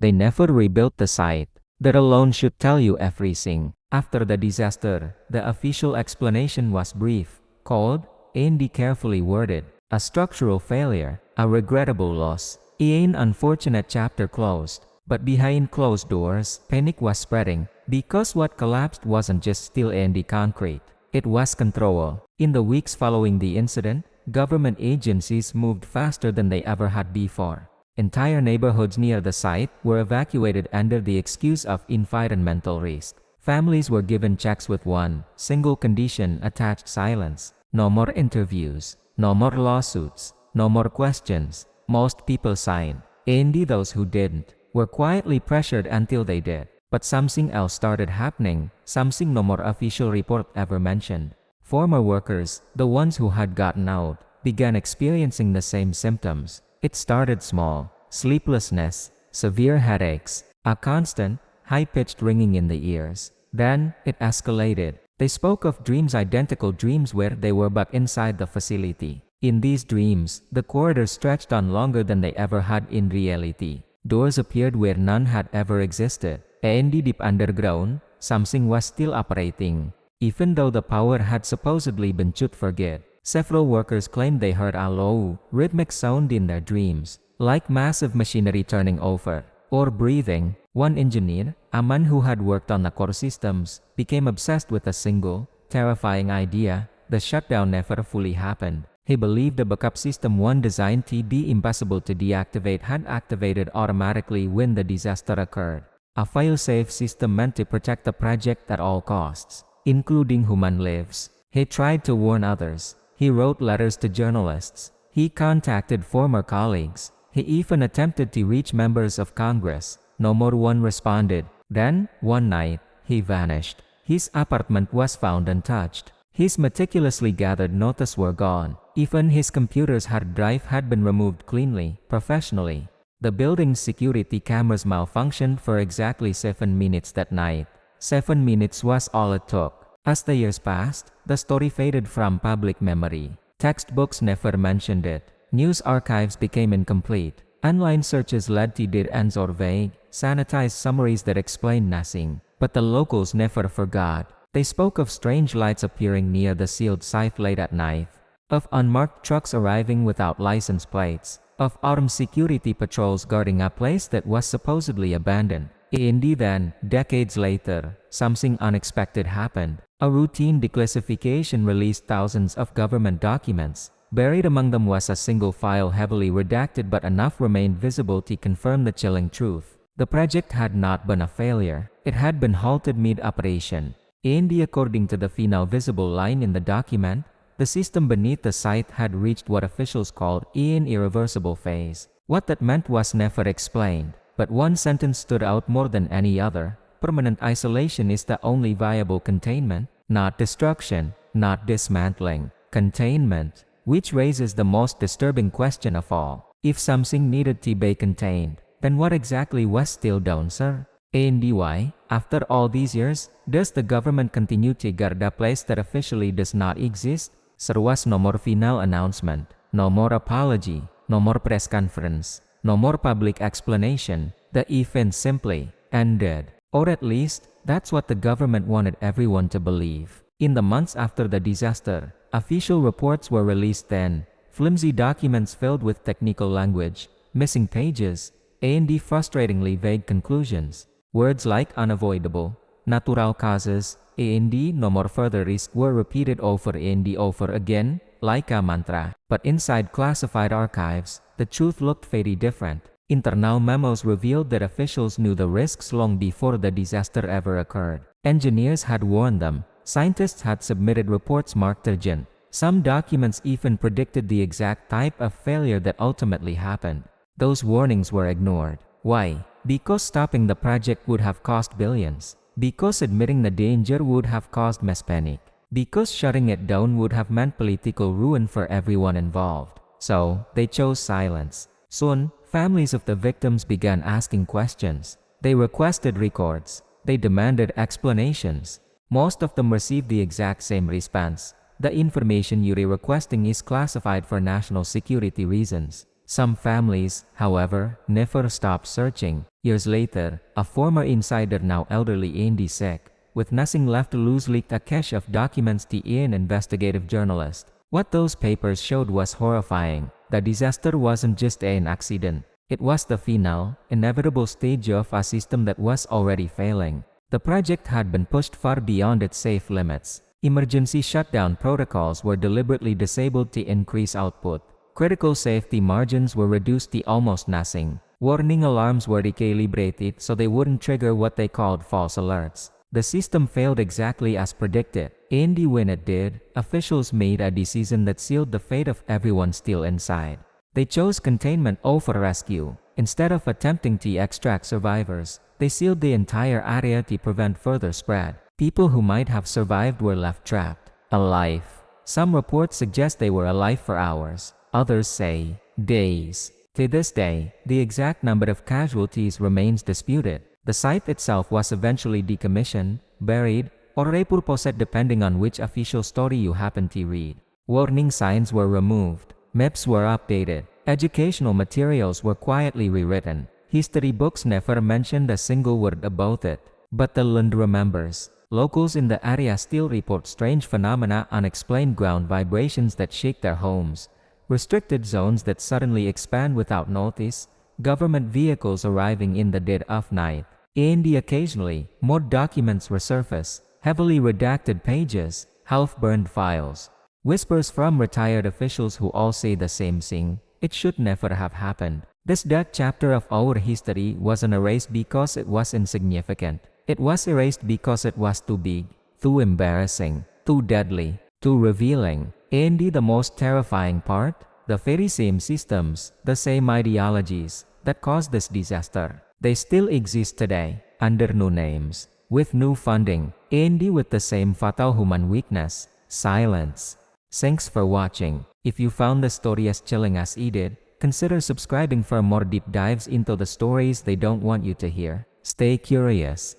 They never rebuilt the site. That alone should tell you everything. After the disaster, the official explanation was brief, cold, and carefully worded. A structural failure, a regrettable loss. An unfortunate chapter closed. But behind closed doors, panic was spreading, because what collapsed wasn't just steel and concrete. It was control. In the weeks following the incident, government agencies moved faster than they ever had before. Entire neighborhoods near the site were evacuated under the excuse of environmental risk. Families were given checks with one single condition attached: silence. No more interviews, no more lawsuits, no more questions. Most people signed. Only those who didn't were quietly pressured until they did. But something else started happening, something no more official report ever mentioned. Former workers, the ones who had gotten out, began experiencing the same symptoms. It started small: sleeplessness, severe headaches, a constant, high-pitched ringing in the ears. Then, it escalated. They spoke of dreams, identical dreams where they were back inside the facility. In these dreams, the corridors stretched on longer than they ever had in reality. Doors appeared where none had ever existed. And deep underground, something was still operating. Even though the power had supposedly been shut for good. Several workers claimed they heard a low, rhythmic sound in their dreams, like massive machinery turning over, or breathing. One engineer, a man who had worked on the core systems, became obsessed with a single, terrifying idea: the shutdown never fully happened. He believed the backup system, one designed to be impossible to deactivate, had activated automatically when the disaster occurred. A fail-safe system meant to protect the project at all costs, including human lives. He tried to warn others. He wrote letters to journalists. He contacted former colleagues. He even attempted to reach members of Congress. No more one responded. Then, one night, he vanished. His apartment was found untouched. His meticulously gathered notes were gone. Even his computer's hard drive had been removed cleanly, professionally. The building's security cameras malfunctioned for exactly 7 minutes that night. 7 minutes was all it took. As the years passed, the story faded from public memory. Textbooks never mentioned it. News archives became incomplete. Online searches led to dead ends or vague, sanitized summaries that explained nothing. But the locals never forgot. They spoke of strange lights appearing near the sealed site late at night, of unmarked trucks arriving without license plates, of armed security patrols guarding a place that was supposedly abandoned. Indeed, then, decades later, something unexpected happened. A routine declassification released thousands of government documents. Buried among them was a single file, heavily redacted, but enough remained visible to confirm the chilling truth. The project had not been a failure. It had been halted mid-operation. According to the final visible line in the document, the system beneath the site had reached what officials called an irreversible phase. What that meant was never explained, but one sentence stood out more than any other: permanent isolation is the only viable containment, not destruction, not dismantling, containment. Which raises the most disturbing question of all. If something needed to be contained, then what exactly was still done, sir? And why, after all these years, does the government continue to guard a place that officially does not exist? There was no more final announcement, no more apology, no more press conference, no more public explanation. The event simply ended. Or at least, that's what the government wanted everyone to believe. In the months after the disaster, official reports were released then, flimsy documents filled with technical language, missing pages, and frustratingly vague conclusions. Words like unavoidable, natural causes, and no more further risk were repeated over and over again, like a mantra. But inside classified archives, the truth looked very different. Internal memos revealed that officials knew the risks long before the disaster ever occurred. Engineers had warned them. Scientists had submitted reports marked urgent. Some documents even predicted the exact type of failure that ultimately happened. Those warnings were ignored. Why? Because stopping the project would have cost billions. Because admitting the danger would have caused mass panic. Because shutting it down would have meant political ruin for everyone involved. So, they chose silence. Soon, families of the victims began asking questions. They requested records. They demanded explanations. Most of them received the exact same response: the information you're requesting is classified for national security reasons. Some families, however, never stopped searching. Years later, a former insider, now elderly Andy Sek, with nothing left to lose, leaked a cache of documents to an investigative journalist. What those papers showed was horrifying. The disaster wasn't just an accident. It was the final, inevitable stage of a system that was already failing. The project had been pushed far beyond its safe limits. Emergency shutdown protocols were deliberately disabled to increase output. Critical safety margins were reduced to almost nothing. Warning alarms were recalibrated so they wouldn't trigger what they called false alerts. The system failed exactly as predicted. And when it did, officials made a decision that sealed the fate of everyone still inside. They chose containment over rescue. Instead of attempting to extract survivors, they sealed the entire area to prevent further spread. People who might have survived were left trapped, alive. Some reports suggest they were alive for hours. Others say days. To this day, the exact number of casualties remains disputed. The site itself was eventually decommissioned, buried, or repurposed depending on which official story you happen to read. Warning signs were removed. Maps were updated. Educational materials were quietly rewritten. History books never mentioned a single word about it. But the land remembers. Locals in the area still report strange phenomena, unexplained ground vibrations that shake their homes, restricted zones that suddenly expand without notice, government vehicles arriving in the dead of night. And occasionally, more documents resurface, heavily redacted pages, half-burned files. Whispers from retired officials who all say the same thing: it should never have happened. This dark chapter of our history wasn't erased because it was insignificant. It was erased because it was too big, too embarrassing, too deadly, too revealing. And the most terrifying part? The very same systems, the same ideologies that caused this disaster, they still exist today, under new names, with new funding, and with the same fatal human weakness: silence. Thanks for watching. If you found the story as chilling as I did, consider subscribing for more deep dives into the stories they don't want you to hear. Stay curious.